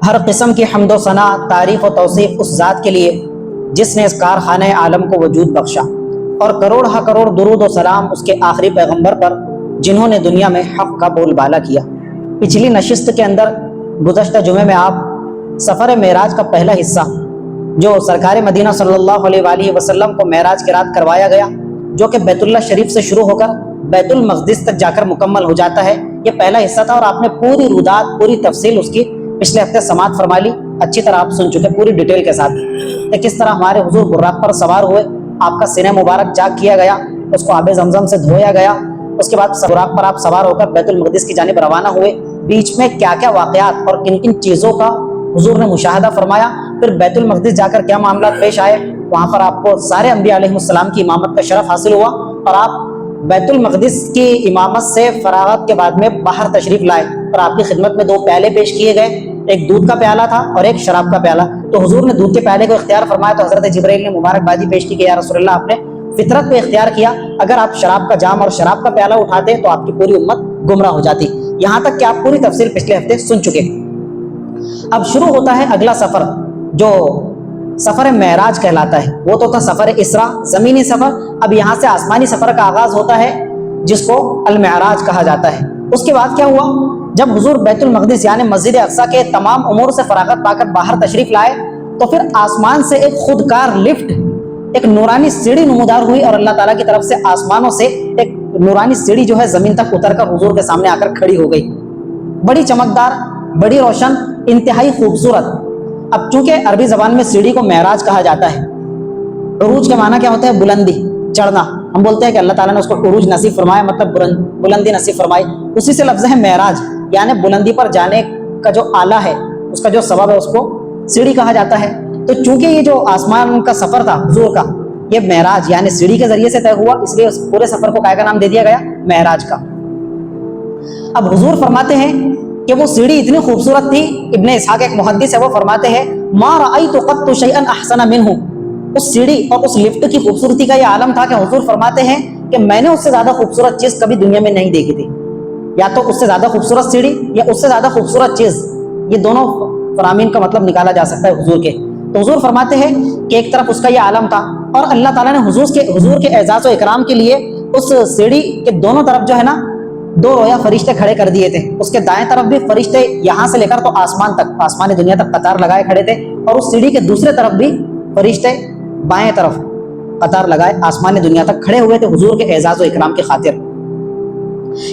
ہر قسم کی حمد و ثنا، تعریف و توصیف اس ذات کے لیے جس نے اس کارخانہ عالم کو وجود بخشا، اور کروڑ ہا کروڑ درود و سلام اس کے آخری پیغمبر پر جنہوں نے دنیا میں حق کا بول بالا کیا۔ پچھلی نشست کے اندر گزشتہ جمعے میں آپ سفر معراج کا پہلا حصہ جو سرکار مدینہ صلی اللہ علیہ وآلہ وسلم کو معراج کی رات کروایا گیا، جو کہ بیت اللہ شریف سے شروع ہو کر بیت المقدس تک جا کر مکمل ہو جاتا ہے، یہ پہلا حصہ تھا، اور آپ نے پوری رودات، پوری تفصیل اس کی پچھلے ہفتے سماعت فرما لی، اچھی طرح آپ سن چکے پوری ڈیٹیل کے ساتھ کہ کس طرح ہمارے حضور براق پر سوار ہوئے، آپ کا سینہ مبارک چاک کیا گیا، اس کو آب زمزم سے دھویا گیا، اس کے بعد براق پر آپ سوار ہو کر بیت المقدس کی جانب روانہ ہوئے، بیچ میں کیا کیا واقعات اور کن کن چیزوں کا حضور نے مشاہدہ فرمایا، پھر بیت المقدس جا کر کیا معاملات پیش آئے، وہاں پر آپ کو سارے انبیاء علیہ السلام کی امامت کا شرف حاصل ہوا، اور آپ بیت المقدس کی امامت سے فراغت کے بعد میں باہر تشریف لائے، اور آپ کی خدمت میں 2 پیالے پیش کیے گئے، ایک دودھ کا پیالہ تھا اور ایک شراب کا پیالہ۔ تو حضور نے دودھ کے پیالے کو اختیار فرمایا تو حضرت جبرائیل نے مبارکبادی پیش کی کہ یا رسول اللہ، آپ نے فطرت کو اختیار کیا، اگر آپ شراب کا جام اور شراب کا پیالہ اٹھاتے تو آپ کی پوری امت گمراہ ہو جاتی۔ یہاں تک کہ آپ پوری تفصیل پچھلے ہفتے سن چکے۔ اب شروع ہوتا ہے اگلا سفر جو سفر معراج کہلاتا ہے، وہ تو تھا سفر اسراء، زمینی سفر۔ اب یہاں سے آسمانی سفر کا آغاز ہوتا ہے جس کو المعراج کہا جاتا ہے۔ اس کے بعد کیا ہوا، جب حضور بیت المقدس یعنی مسجد اقصیٰ کے تمام امور سے فراغت پا کر باہر تشریف لائے تو پھر آسمان سے ایک خودکار لفٹ، ایک نورانی سیڑھی نمودار ہوئی، اور اللہ تعالیٰ کی طرف سے آسمانوں سے ایک نورانی سیڑھی جو ہے زمین تک اتر کر حضور کے سامنے آ کر کھڑی ہو گئی، بڑی چمکدار، بڑی روشن، انتہائی خوبصورت۔ اب چونکہ عربی زبان میں سیڑھی کو معراج کہا جاتا ہے، عروج کے معنی کیا ہوتا ہے؟ بلندی، چڑھنا۔ ہم بولتے ہیں کہ اللہ تعالیٰ نے اس کو عروج نصیب فرمایا، مطلب بلندی نصیب فرمائی، اسی سے لفظ ہے معراج، یعنی بلندی پر جانے کا جو آلہ ہے، اس کا جو سبب ہے، اس کو سیڑھی کہا جاتا ہے۔ تو چونکہ یہ جو آسمان کا سفر تھا حضور کا، یہ معراج یعنی سیڑھی کے ذریعے سے طے ہوا، اس لیے اس پورے سفر کو کیا کا نام دے دیا گیا؟ معراج کا۔ اب حضور فرماتے ہیں کہ وہ سیڑھی اتنی خوبصورت تھی، ابن اسحاق ایک محدث ہے، وہ فرماتے ہیں ما رأیت قط شیئا احسن منہ، اس سیڑھی اور اس لفٹ کی خوبصورتی کا یہ عالم تھا کہ حضور فرماتے ہیں کہ میں نے اس سے زیادہ خوبصورت چیز کبھی دنیا میں نہیں دیکھی تھی، یا تو اس سے زیادہ خوبصورت سیڑھی یا اس سے زیادہ خوبصورت چیز، یہ دونوں فرامین کا مطلب نکالا جا سکتا ہے حضور کے۔ تو حضور فرماتے ہیں کہ ایک طرف اس کا یہ عالم تھا، اور اللہ تعالیٰ نے حضور کے اعزاز و اکرام کے لیے اس سیڑھی کے دونوں طرف جو ہے نا 2 رویا فرشتے کھڑے کر دیے تھے، اس کے دائیں طرف بھی فرشتے یہاں سے لے کر تو آسمان تک، آسمان دنیا تک قطار لگائے کھڑے تھے، اور اس سیڑھی کے دوسرے طرف بھی فرشتے بائیں طرف قطار لگائے آسمان دنیا تک کھڑے ہوئے تھے حضور کے اعزاز و اکرام کی خاطر۔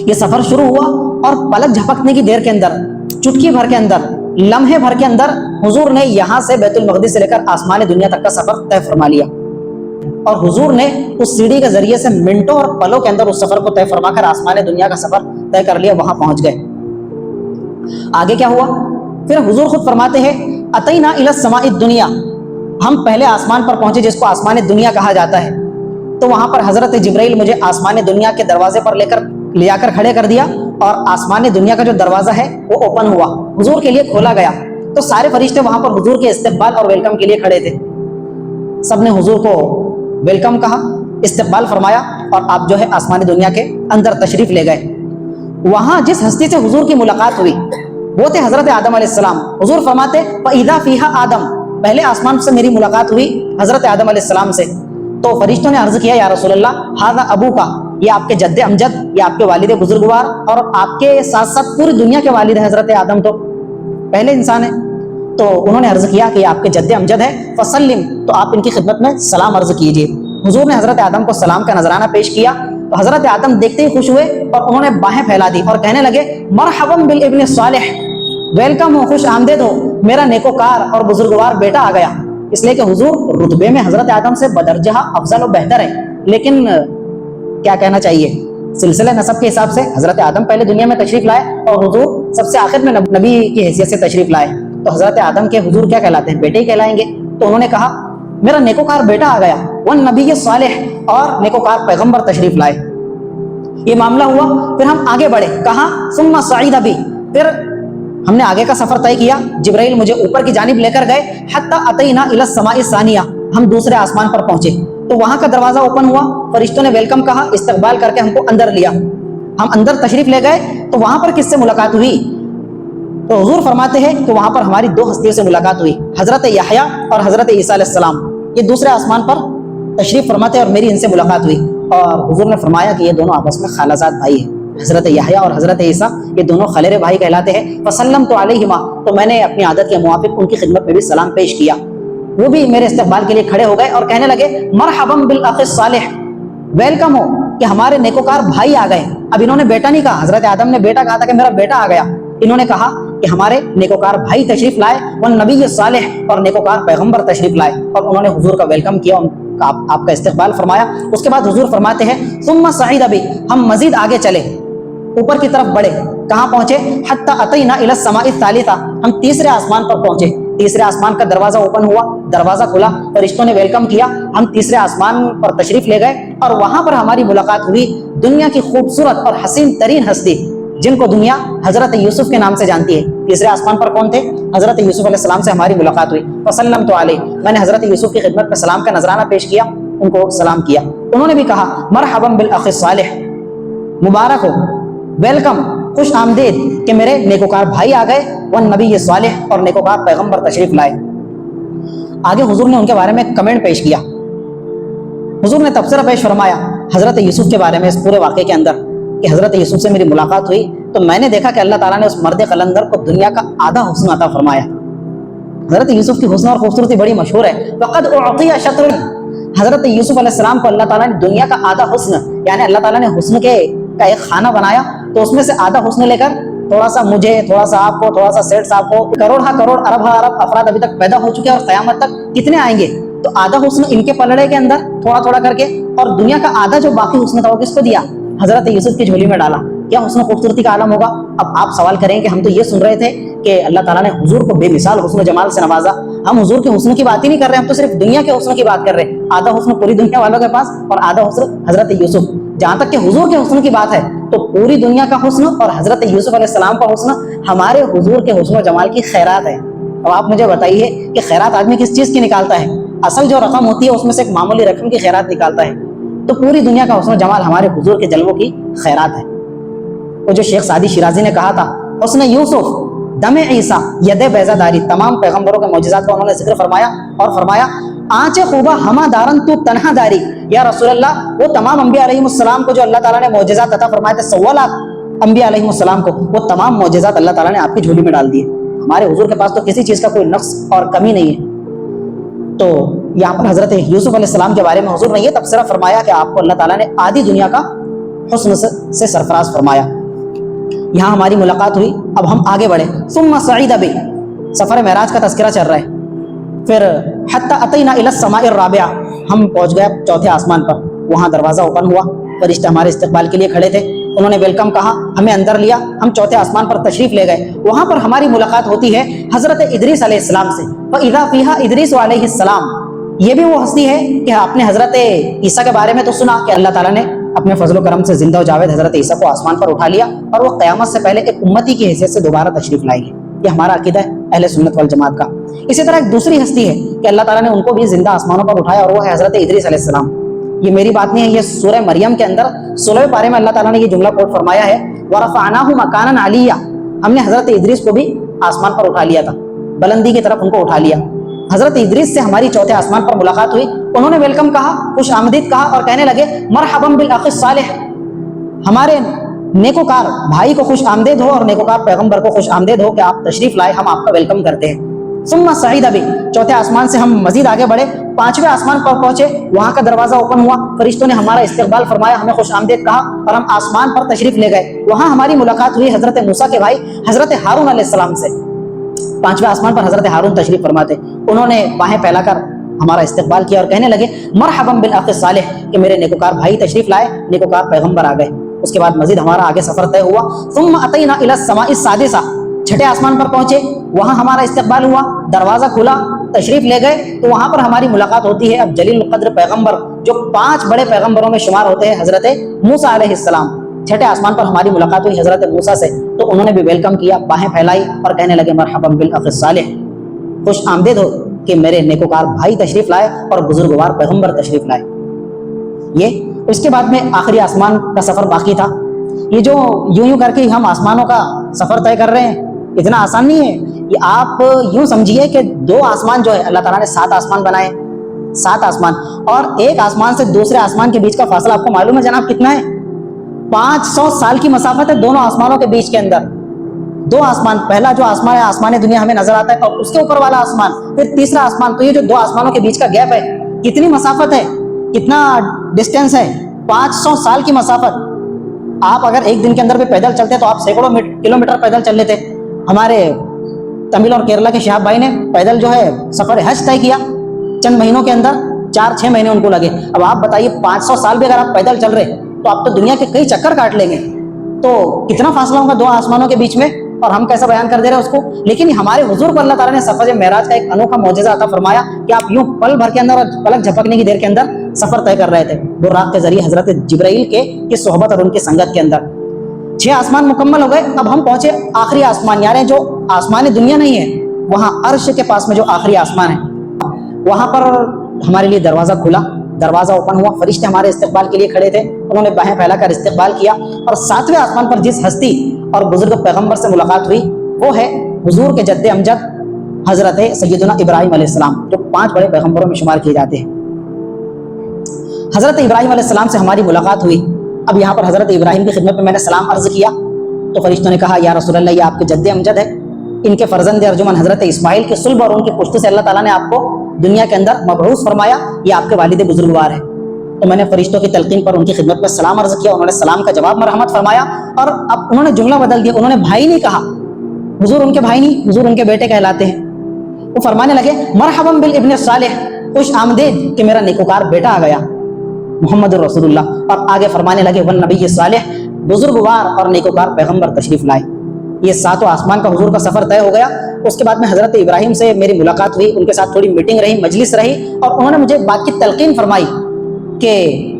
یہ سفر شروع ہوا اور پلک جھپکنے کی دیر کے اندر، چٹکی بھر کے اندر، لمحے بھر کے اندر حضور نے یہاں سے بیت المقدس سے لے کر آسمان دنیا تک کا سفر طے فرما لیا، اور حضور نے اس سیڑھی کے ذریعے سے منٹوں اور پلوں کے اندر اس سفر کو طے فرما کر آسمان دنیا کا سفر طے کر لیا، وہاں پہنچ گئے۔ آگے کیا ہوا؟ پھر حضور خود فرماتے ہیں اتینا الی السماء الدنیا، ہم پہلے آسمان پر پہنچے جس کو آسمان دنیا کہا جاتا ہے، تو وہاں پر حضرت جبرائیل مجھے آسمان دنیا کے دروازے پر لے آ کر کھڑے کر دیا، اور آسمان دنیا کا جو دروازہ ہے وہ اوپن ہوا، حضور کے لیے کھولا گیا، تو سارے فرشتے وہاں پر حضور کے استقبال اور ویلکم کے لیے کھڑے تھے، سب نے حضور کو ویلکم کہا، استقبال فرمایا، اور آپ جو ہے آسمان دنیا کے اندر تشریف لے گئے۔ وہاں جس ہستی سے حضور کی ملاقات ہوئی وہ تھے حضرت آدم علیہ السلام۔ حضور فرماتے فَإِذَا فِيهَا آدم، پہلے آسمان سے میری ملاقات ہوئی حضرت آدم علیہ السلام سے، تو فرشتوں نے عرض کیا یا رسول اللہ ھذا ابوکا، یہ آپ کے جد امجد، یہ آپ کے والد بزرگوار، اور آپ کے ساتھ ساتھ پوری دنیا کے والد ہیں، حضرت آدم تو پہلے انسان ہیں، تو انہوں نے عرض کیا کہ یہ آپ کے جد امجد ہے، فسلم، تو آپ ان کی خدمت میں سلام عرض کیجئے۔ حضور نے حضرت آدم کو سلام کا نذرانہ پیش کیا، تو حضرت آدم دیکھتے ہی خوش ہوئے اور انہوں نے باہیں پھیلا دی اور کہنے لگے مرحبا بالابن الصالح، ویلکم ہو، خوش آمدید ہو، میرا نیکوکار اور بزرگوار بیٹا آ گیا۔ اس لیے کہ حضور رتبے میں حضرت آدم سے بدرجہ افضل و بہتر ہے، لیکن کیا کہنا چاہیے، سلسلہ نسب کے حساب سے حضرت آدم پہلے دنیا میں تشریف لائے اور حضور سب سے آخر میں نبی کی حیثیت سے تشریف لائے، تو حضرت آدم کے حضور کیا کہلاتے ہیں؟ بیٹے ہی کہلائیں گے۔ تو انہوں نے کہا میرا نیکوکار بیٹا آ گیا، والنبی صالح، اور نیکوکار پیغمبر تشریف لائے۔ یہ معاملہ ہوا، پھر ہم آگے بڑھے، کہاں ثم صعید بی، پھر ہم نے آگے کا سفر طے کیا، جبرائیل مجھے اوپر کی جانب لے کر گئے، حتی اتینا الی السماء الثانیہ، ہم دوسرے آسمان پر پہنچے، تو وہاں کا دروازہ اوپن ہوا، فرشتوں نے ویلکم کہا، استقبال کر کے ہم کو اندر لیا، ہم اندر تشریف لے گئے، تو وہاں پر کس سے ملاقات ہوئی؟ تو حضور فرماتے ہیں کہ وہاں پر ہماری دو ہستیوں سے ملاقات ہوئی، حضرت یحییٰ اور حضرت عیسیٰ علیہ السلام۔ یہ دوسرے آسمان پر تشریف فرماتے اور میری ان سے ملاقات ہوئی، اور حضور نے فرمایا کہ یہ دونوں آپس میں خالہ زاد بھائی ہیں۔ حضرت یحییٰ اور حضرت عیسیٰ یہ دونوں خلیرے بھائی کہلاتے ہیں۔ فسلمت علیہما، تو میں نے اپنی عادت کے موافق ان کی خدمت میں بھی سلام پیش کیا۔ وہ بھی میرے استقبال کے لیے کھڑے ہو گئے اور کہنے لگے مرحبا بالاخ الصالح، ویلکم ہو کہ ہمارے نیکوکار بھائی آ گئے۔ اب انہوں نے بیٹا نہیں کہا، حضرت آدم نے بیٹا کہا تھا کہ میرا بیٹا آ گیا، انہوں نے کہا کہ ہمارے نیکوکار بھائی تشریف لائے، والنبی صالح، اور نیکوکار پیغمبر تشریف لائے، اور انہوں نے حضور کا ویلکم کیا، آپ کا استقبال فرمایا۔ اس کے بعد حضور فرماتے ہیں ثم صعد بی، ہم مزید آگے چلے، اوپر کی طرف بڑھے، کہاں پہنچے؟ حتی اتینا الی السماء الثالثہ، ہم تیسرے آسمان پر پہنچے۔ تیسرے آسمان کا دروازہ اوپن ہوا، دروازہ کھلا، فرشتوں نے ویلکم کیا، ہم تیسرے آسمان پر تشریف لے گئے، اور وہاں پر ہماری ملاقات ہوئی دنیا کی خوبصورت اور حسین ترین ہستی، جن کو دنیا حضرت یوسف کے نام سے جانتی ہے۔ تیسرے آسمان پر کون تھے؟ حضرت یوسف علیہ السلام سے ہماری ملاقات ہوئی۔ فسلمت علیہ، میں نے حضرت یوسف کی خدمت میں سلام کا نذرانہ پیش کیا، ان کو سلام کیا۔ انہوں نے بھی کہا مرحبا بالاخ الصالح، مبارک ہو، ویلکم، خوش آمدید کہ میرے نیکوکار بھائی آ گئے، والنبی صالح، اور نیکوکار پیغمبر تشریف لائے۔ آگے حضور نے ان کے بارے میں کمنٹ پیش کیا، حضور نے تبصرہ پیش فرمایا حضرت یوسف کے بارے میں اس پورے واقعے کے اندر کہ حضرت یوسف سے میری ملاقات ہوئی تو میں نے دیکھا کہ اللہ تعالیٰ نے اس مرد قلندر کو دنیا کا آدھا حسن عطا فرمایا۔ حضرت یوسف کی حسن اور خوبصورتی بڑی مشہور ہے، فقد اعطی شطر، حضرت یوسف علیہ السلام کو اللہ تعالیٰ نے دنیا کا آدھا حسن، یعنی اللہ تعالیٰ نے حسن کا ایک خانہ بنایا، تو اس میں سے آدھا حسن لے کر تھوڑا سا مجھے، تھوڑا سا آپ کو، تھوڑا سا سیٹ صاحب کو، کروڑ ہا کروڑ ارب ہا ارب افراد ابھی تک پیدا ہو چکے ہیں، اور قیامت تک کتنے آئیں گے، تو آدھا حسن ان کے پلڑے کے اندر تھوڑا تھوڑا کر کے، اور دنیا کا آدھا جو باقی حسن تھا وہ کس کو دیا؟ حضرت یوسف کی جھولی میں ڈالا۔ کیا حسن خوبصورتی کا عالم ہوگا؟ اب آپ سوال کریں کہ ہم تو یہ سن رہے تھے کہ اللہ تعالیٰ نے حضور کو بے مثال حسن و جمال سے نوازا، ہم حضور کے حسن کی بات ہی نہیں کر رہے، ہم تو صرف دنیا کے حسن کی بات کر رہے ہیں۔ آدھا حسن پوری دنیا والوں کے پاس اور آدھا حسن حضرت یوسف۔ جہاں تک کہ حضور کے حسن کی بات ہے تو پوری دنیا کا حسن اور حضرت یوسف علیہ السلام کا حسن ہمارے حضور کے حسن و جمال کی خیرات ہے۔ اب آپ مجھے بتائیے کہ خیرات آدمی کس چیز کی نکالتا ہے؟ اصل جو رقم ہوتی ہے اس میں سے ایک معمولی رقم کی خیرات نکالتا ہے، تو پوری دنیا کا حسن و جمال ہمارے حضور کے جلووں کی خیرات ہے۔ وہ جو شیخ سعدی شیرازی نے کہا تھا حسن یوسف دم عیسیٰ ید بیضہ داری، تمام پیغمبروں کے معجزات کا انہوں نے ذکر فرمایا اور فرمایا آنچ خوبہ ہما دارن تو تنہا داری، یا رسول اللہ وہ تمام انبیاء علیہ السلام کو جو اللہ تعالیٰ نے معجزات عطا فرمائے تھے، 16 لاکھ انبیاء علیہ السلام کو، وہ تمام معجزات اللہ تعالیٰ نے آپ کی جھولی میں ڈال دیے۔ ہمارے حضور کے پاس تو کسی چیز کا کوئی نقص اور کمی نہیں ہے۔ تو یہاں پر حضرت یوسف علیہ السلام کے بارے میں حضور نے یہ تبصرہ فرمایا کہ آپ کو اللہ تعالیٰ نے آدھی دنیا کا حسن سے سرفراز فرمایا۔ یہاں ہماری ملاقات ہوئی، اب ہم آگے بڑھے۔ ثم صعد بی، سفر معراج کا تذکرہ چل رہا ہے۔ پھر حتی اتینا الی السماء الرابعہ، ہم پہنچ گئے چوتھے آسمان پر، وہاں دروازہ اوپن ہوا، فرشتے ہمارے استقبال کے لیے کھڑے تھے، انہوں نے ویلکم کہا، ہمیں اندر لیا، ہم چوتھے آسمان پر تشریف لے گئے۔ وہاں پر ہماری ملاقات ہوتی ہے حضرت ادریس علیہ السلام سے، فاذا فیہا ادریس علیہ السلام، یہ بھی وہ ہستی ہے کہ آپ نے حضرت عیسیٰ کے بارے میں تو سنا کہ اللہ تعالیٰ نے اپنے فضل و کرم سے زندہ و جاوید حضرت عیسیٰ کو آسمان پر اٹھا لیا، اور وہ قیامت سے پہلے ایک امتی کی حیثیت سے دوبارہ تشریف لائے گی۔ یہ ہمارا عقیدہ ہے اہل سنت والجماعت کا۔ اسی طرح ایک دوسری ہستی ہے کہ اللہ تعالیٰ نے ان کو بھی زندہ آسمانوں پر اٹھایا، اور وہ ہے حضرت ادریس علیہ السلام۔ یہ میری بات نہیں ہے، یہ سورہ مریم کے اندر 16ویں پارے میں اللہ تعالیٰ نے یہ جملہ کوٹ فرمایا ہے، وَرَفَعْنَاهُ مَكَانًا عَلِيًّا، ہم نے حضرت ادریس کو بھی آسمان پر اٹھا لیا تھا، بلندی کی طرف ان کو اٹھا لیا۔ حضرت ادریس سے ہماری چوتھے آسمان پر ملاقات ہوئی، انہوں نے ویلکم کہا، خوش آمدید کہا، اور کہنے لگے مرحبا بالاخ الصالح، ہمارے نیکوکار بھائی کو خوش آمدید ہو اور نیکوکار پیغمبر کو خوش آمدید ہو کہ آپ تشریف لائے، ہم آپ کا ویلکم کرتے ہیں۔ ثم صعد بی، چوتھے آسمان سے ہم مزید آگے بڑھے، پانچویں آسمان پر پہنچے، وہاں کا دروازہ اوپن ہوا، فرشتوں نے ہمارا استقبال فرمایا، ہمیں خوش آمدید کہا، اور ہم آسمان پر تشریف لے گئے۔ وہاں ہماری ملاقات ہوئی حضرت موسیٰ کے بھائی حضرت ہارون علیہ السلام سے۔ پانچویں آسمان پر حضرت ہارون تشریف فرماتے، انہوں نے باہیں پھیلا کر ہمارا استقبال کیا اور کہنے لگے مرحبا بالاخ الصالح، کہ میرے نیکوکار بھائی تشریف لائے، نیکوکار پیغمبر آ گئے۔ اس کے بعد مزید ہمارا آگے سفر طے ہوا۔ ثم اتینا الی السماء السادسہ، چھٹے آسمان پر پہنچے، وہاں ہمارا استقبال ہوا، دروازہ کھلا، تشریف لے گئے، تو وہاں پر ہماری ملاقات ہوتی ہے اب جلیل القدر پیغمبر جو 5 بڑے پیغمبروں میں شمار ہوتے ہیں، حضرت موسیٰ علیہ السلام۔ چھٹے آسمان پر ہماری ملاقات ہوئی حضرت موسیٰ سے، تو انہوں نے بھی ویلکم کیا، باہیں پھیلائی اور کہنے لگے مرحبا بالاخ الصالح، خوش آمدید ہو کہ میرے نیکوکار بھائی تشریف لائے اور بزرگوار پیغمبر تشریف لائے۔ یہ اس کے بعد میں آخری آسمان کا سفر باقی تھا۔ یہ جو یوں کر کے ہم آسمانوں کا سفر طے کر رہے ہیں، اتنا آسان نہیں ہے. یہ آپ یوں سمجھیے کہ 2 آسمان جو ہے اللہ تعالیٰ نے 7 آسمان بنائے, 7 آسمان, اور ایک آسمان سے دوسرے آسمان کے بیچ کا فاصلہ آپ کو معلوم ہے جناب کتنا ہے؟ 500 سال کی مسافت ہے دونوں آسمانوں کے بیچ کے اندر. 2 آسمان, پہلا جو آسمان ہے آسمان دنیا ہمیں نظر آتا ہے, اور اس کے اوپر والا آسمان, پھر تیسرا آسمان. تو یہ جو 2 آسمانوں کے بیچ کا گیپ ہے, کتنی مسافت ہے, کتنا ڈسٹینس ہے؟ 500 سال کی مسافت. آپ اگر ایک دن کے اندر بھی پیدل چلتے تو آپ سینکڑوں کلومیٹر پیدل چل لیتے. ہمارے تمل اور کیرلا کے شہاب بھائی نے پیدل جو ہے سفر حج طے کیا چند مہینوں کے اندر, 4-6 مہینے ان کو لگے. اب آپ بتائیے 500 سال بھی اگر آپ پیدل چل رہے تو آپ تو دنیا کے کئی چکر کاٹ لیں گے. تو کتنا فاصلہ ہوگا 2 آسمانوں کے بیچ میں, اور ہم کیسا بیان کر دے رہے ہیں اس کو. لیکن ہمارے حضور کو اللہ تعالیٰ نے سفر معراج کا ایک انوکھا معجزہ عطا فرمایا کہ آپ یوں پل بھر کے اندر اور پلک جھپکنے کی دیر کے اندر سفر طے کر رہے تھے براق کے ذریعے حضرت جبرائیل کی صحبت اور ان کی سنگت کے اندر. 6 آسمان مکمل ہو گئے. اب ہم پہنچے آخری آسمان, یعنی جو آسمان دنیا نہیں ہے, وہاں عرش کے پاس میں جو آخری آسمان ہے, وہاں پر ہمارے لیے دروازہ کھلا, دروازہ اوپن ہوا. فرشتے ہمارے استقبال کے لیے کھڑے تھے, انہوں نے باہیں پھیلا کر استقبال کیا. اور 7ویں آسمان پر جس ہستی اور بزرگ پیغمبر سے ملاقات ہوئی وہ ہے حضور کے جد امجد حضرت سیدنا ابراہیم علیہ السلام, جو 5 بڑے پیغمبروں میں شمار کیے جاتے ہیں. حضرت ابراہیم علیہ السلام سے ہماری ملاقات ہوئی. اب یہاں پر حضرت ابراہیم کی خدمت میں میں نے سلام عرض کیا تو فرشتوں نے کہا یا رسول اللہ یہ آپ کے جد امجد ہے, ان کے فرزند ارجمن حضرت اسماعیل کے صلب اور ان کی پشت سے اللہ تعالیٰ نے آپ کو دنیا کے اندر مبعوث فرمایا, یہ آپ کے والد بزرگوار ہیں. تو میں نے فرشتوں کی تلقین پر ان کی خدمت میں سلام عرض کیا, انہوں نے سلام کا جواب مرحمت فرمایا, اور اب انہوں نے جملہ بدل دیا, انہوں نے بھائی نہیں کہا. حضور ان کے بھائی نہیں, حضور ان کے بیٹے کہلاتے ہیں. وہ فرمانے لگے مرحبا بالابن الصالح, خوش آمدید کہ میرا نیکوکار بیٹا آ گیا محمد رسول اللہ. اور آگے فرمانے لگے والنبی صالح, بزرگوار اور نیکوکار پیغمبر تشریف لائے. یہ 7 آسمان کا حضور کا سفر طے ہو گیا. اس کے بعد میں حضرت ابراہیم سے میری ملاقات ہوئی, ان کے ساتھ تھوڑی میٹنگ رہی, مجلس رہی, اور انہوں نے مجھے ایک بات کی تلقین فرمائی کہ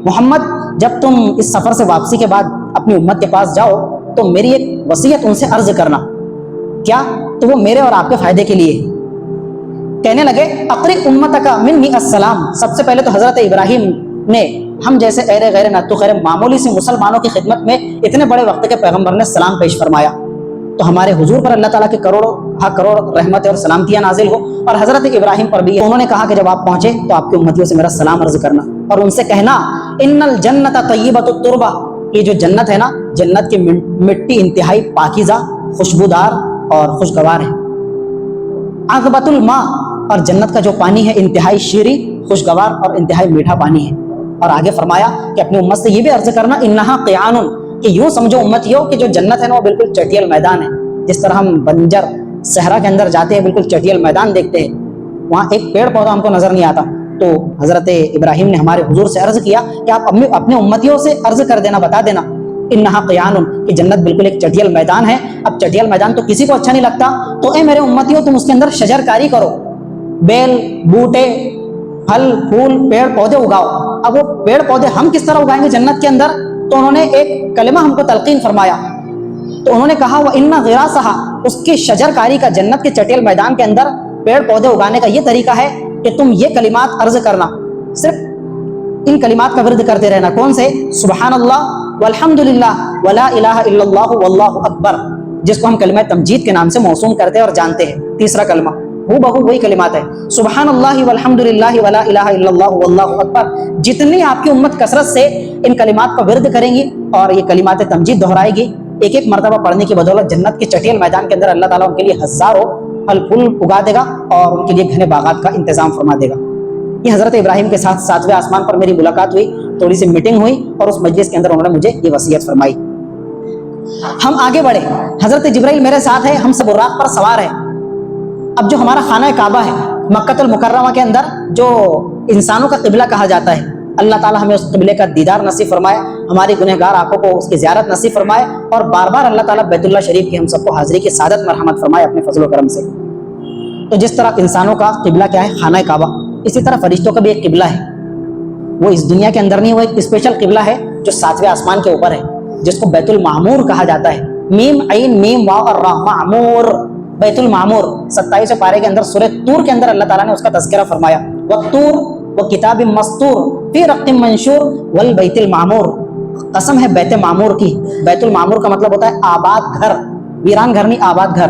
محمد جب تم اس سفر سے واپسی کے بعد اپنی امت کے پاس جاؤ تو میری ایک وصیت ان سے عرض کرنا. کیا؟ تو وہ میرے اور آپ کے فائدے کے لیے. کہنے لگے اقری امتک منی السلام. سب سے پہلے تو حضرت ابراہیم نے ہم جیسے ایرے غیر نتو خیر معمولی سے مسلمانوں کی خدمت میں اتنے بڑے وقت کے پیغمبر نے سلام پیش فرمایا. تو ہمارے حضور پر اللہ تعالیٰ کے کروڑ رحمت اور سلامتیاں نازل ہو, اور حضرت ابراہیم پر بھی. انہوں نے کہا کہ جب آپ پہنچے تو آپ کی امتیوں سے میرا سلام عرض کرنا اور ان سے کہنا ان الجنت طیبۃ التربہ, یہ جو جنت ہے نا, جنت کی مٹی انتہائی پاکیزہ, خوشبودار اور خوشگوار ہے. عذبۃ الماء, اور جنت کا جو پانی ہے انتہائی شیریں, خوشگوار اور انتہائی میٹھا پانی ہے. اور آگے فرمایا کہ اپنی امت سے یہ بھی عرض کرنا انہا قیان, کہ یوں سمجھو امتیو کہ جو جنت ہے نا وہ بالکل چٹیل میدان ہے. جس طرح ہم بنجر صحرا کے اندر جاتے ہیں بالکل چٹیل میدان دیکھتے ہیں, وہاں ایک پیڑ پودا ہم کو نظر نہیں آتا. تو حضرت ابراہیم نے ہمارے حضور سے عرض کیا کہ آپ اپنے امتیوں سے عرض کر دینا, بتا دینا انہا قیان, کہ جنت بالکل ایک چٹیل میدان ہے. اب چٹیل میدان تو کسی کو اچھا نہیں لگتا, تو اے میرے امتیوں تم اس کے اندر شجر کاری کرو, بیل بوٹے پھل پھول پیڑ پودے اگاؤ. اب وہ پیڑ پودے ہم کس طرح اگائیں گے جنت کے اندر؟ تو انہوں نے ایک کلمہ ہم کو تلقین فرمایا. تو انہوں نے کہا وَإِنَّ غِرَاسَهَا, اس کی شجر کاری کا جنت کے چٹیل میدان کے اندر پیڑ پودے اگانے کا یہ طریقہ ہے کہ تم یہ کلمات عرض کرنا, صرف ان کلمات کا ورد کرتے رہنا. کون سے؟ سبحان اللہ والحمد للہ ولا الہ الا اللہ واللہ اکبر, جس کو ہم کلمہ تمجید کے نام سے موسوم کرتے ہیں اور جانتے ہیں. تیسرا کلمہ بہو وہی کلمات ہے, سبحان اللہ والحمد للہ ولا الہ الا اللہ واللہ اکبر. جتنی آپ کی امت کثرت سے ان کلمات کا ورد کریں گی اور یہ کلمات تمجید دہرائے گی, ایک ایک مرتبہ پڑھنے کی بدولت جنت کے چٹیل میدان کے اندر اللہ تعالیٰ ان کے لیے ہزاروں پھل پھول اگا دے گا اور ان کے لیے گھنے باغات کا انتظام فرما دے گا. یہ حضرت ابراہیم کے ساتھ 7ویں آسمان پر میری ملاقات ہوئی, تھوڑی سی میٹنگ ہوئی, اور اس مجلس کے اندر انہوں نے مجھے یہ وصیت فرمائی. ہم آگے بڑھے, حضرت جبرائیل میرے ساتھ ہے, ہم سب براق پر سوار ہیں. اب جو ہمارا خانہ کعبہ ہے مکۃ المکرمہ کے اندر, جو انسانوں کا قبلہ کہا جاتا ہے, اللہ تعالیٰ ہمیں اس قبلے کا دیدار نصیب فرمائے, ہماری گنہگار آنکھوں کو اس کی زیارت نصیب فرمائے, اور بار بار اللہ تعالیٰ بیت اللہ شریف کی ہم سب کو حاضری کی سعادت مرحمت فرمائے اپنے فضل و کرم سے. تو جس طرح انسانوں کا قبلہ کیا ہے؟ خانہ کعبہ, اسی طرح فرشتوں کا بھی ایک قبلہ ہے. وہ اس دنیا کے اندر نہیں, وہ ایک اسپیشل قبلہ ہے جو 7ویں آسمان کے اوپر ہے, جس کو بیت المعمور کہا جاتا ہے. میم عین میم واو اور راء, معمور, بیت المعمور. 27 پارے کے اندر سورہ طور کے اندر اللہ تعالیٰ نے اس کا تذکرہ فرمایا, والطور وکتاب مسطور فی رق منشور والبیت المعمور. قسم ہے بیت معمور کی. بیت المعمور کا مطلب ہوتا ہے آباد گھر, ویران گھر نہیں, آباد گھر.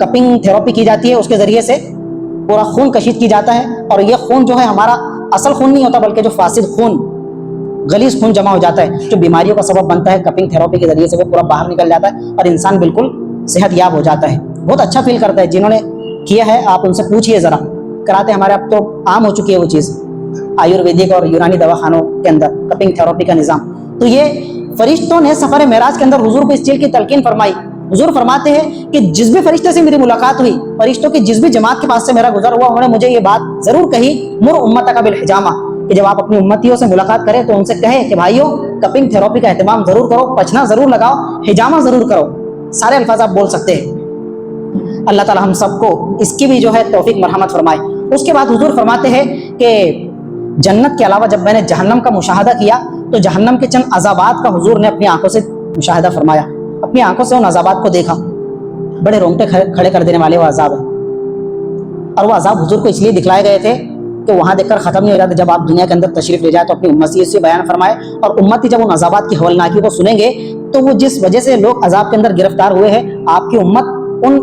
کپنگ تھراپی کی جاتی ہے، اس کے ذریعے سے پورا خون کشید کی جاتا ہے، اور یہ خون جو ہے ہمارا اصل خون نہیں ہوتا بلکہ جو فاسد خون، غلیظ خون جمع ہو جاتا ہے جو بیماریوں کا سبب بنتا ہے، کپنگ تھراپی کے ذریعے سے وہ پورا باہر نکل جاتا ہے اور انسان بالکل صحت یاب ہو جاتا ہے، بہت اچھا فیل کرتا ہے۔ جنہوں نے کیا ہے آپ ان سے پوچھئے ذرا، کراتے ہمارے اب تو عام ہو چکی ہے وہ چیز آیورویدک اور یونانی دواخانوں کے اندر کپنگ تھراپی کا نظام۔ تو یہ فرشتوں نے سفر معراج کے اندر حضور کو اس چیز کی تلقین فرمائی۔ حضور فرماتے ہیں کہ جس بھی فرشتے سے میری ملاقات ہوئی، فرشتوں کی جس بھی جماعت کے پاس سے میرا گزر ہوا، انہوں نے مجھے یہ بات ضرور کہی، مر امتک بالحجامہ، کہ جب آپ اپنی امتیوں سے ملاقات کریں تو ان سے کہیں کہ بھائیو کپنگ تھراپی کا اہتمام ضرور کرو، پچھنا ضرور لگاؤ، حجامہ ضرور کرو۔ سارے الفاظ آپ بول سکتے ہیں۔ اللہ تعالی ہم سب کو اس کی بھی جو ہے توفیق مرحمت فرمائے۔ اس کے بعد حضور فرماتے ہیں کہ جنت کے علاوہ جب میں نے جہنم کا مشاہدہ کیا تو جہنم کے چند عذابات کا حضور نے اپنی آنکھوں سے مشاہدہ فرمایا، اپنی آنکھوں سے ان عذابات کو دیکھا، بڑے رونگٹے کھڑے کر دینے والے وہ عذاب ہیں، اور وہ عذاب حضور کو اس لیے دکھلائے گئے تھے کہ وہاں دیکھ کر ختم نہیں ہو جاتے، جب آپ دنیا کے اندر تشریف لے جائے تو اپنی امت سے بیان فرمائے، اور امتی جب ان عذابات کی ہولناکی کو سنیں گے تو وہ جس وجہ سے لوگ عذاب کے اندر گرفتار ہوئے ہیں، آپ کی امت ان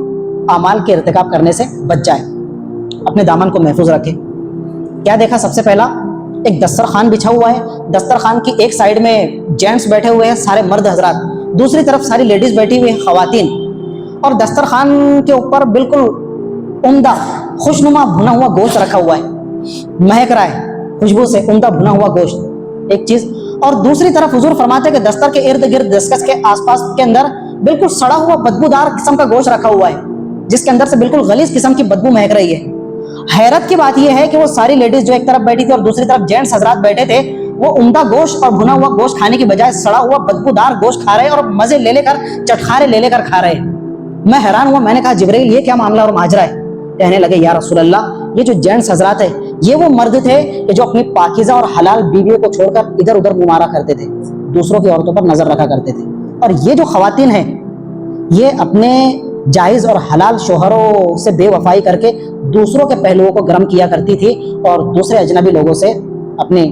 اعمال کے ارتکاب کرنے سے بچ جائے، اپنے دامن کو محفوظ رکھے۔ کیا دیکھا؟ سب سے پہلا ایک دسترخوان بچھا ہوا ہے، دسترخوان کی ایک سائیڈ میں جینٹس بیٹھے ہوئے ہیں سارے مرد حضرات، دوسری طرف ساری لیڈیز بیٹھی ہوئی ہیں خواتین، اور دسترخوان کے اوپر بالکل عمدہ خوشنما بھنا ہوا گوشت رکھا ہوا ہے، مہک رہا ہے خوشبو سے، عمدہ بھنا ہوا گوشت ایک چیز، اور دوسری طرف حضور فرماتے ہیں کہ دستر کے ارد گرد دستکش کے آس پاس کے اندر بالکل سڑا ہوا بدبودار قسم کا گوشت رکھا ہوا ہے، جس کے اندر سے بالکل غلیظ قسم کی بدبو مہک رہی ہے۔ حیرت کی بات یہ ہے کہ وہ ساری لیڈیز جو ایک طرف بیٹھی تھی اور دوسری طرف جینٹس حضرات بیٹھے تھے، وہ عمدہ گوشت اور بھنا ہوا گوشت کھانے کی بجائے سڑا ہوا بدبودار گوشت کھا رہے اور مزے لے لے کر، چٹخارے لے لے کر کھا رہے۔ میں حیران ہوا، میں نے کہا جبرائیل یہ کیا معاملہ اور ماجرا ہے؟ کہنے لگے یا رسول اللہ یہ جو جینٹس حضرات ہیں یہ وہ مرد تھے کہ جو اپنی پاکیزہ اور حلال بیویوں کو چھوڑ کر ادھر ادھر گھمارا کرتے تھے، دوسروں کی عورتوں پر نظر رکھا کرتے تھے، اور یہ جو خواتین ہیں یہ اپنے جائز اور حلال شوہروں سے بے وفائی کر کے دوسروں کے پہلوؤں کو گرم کیا کرتی تھی اور دوسرے اجنبی لوگوں سے اپنے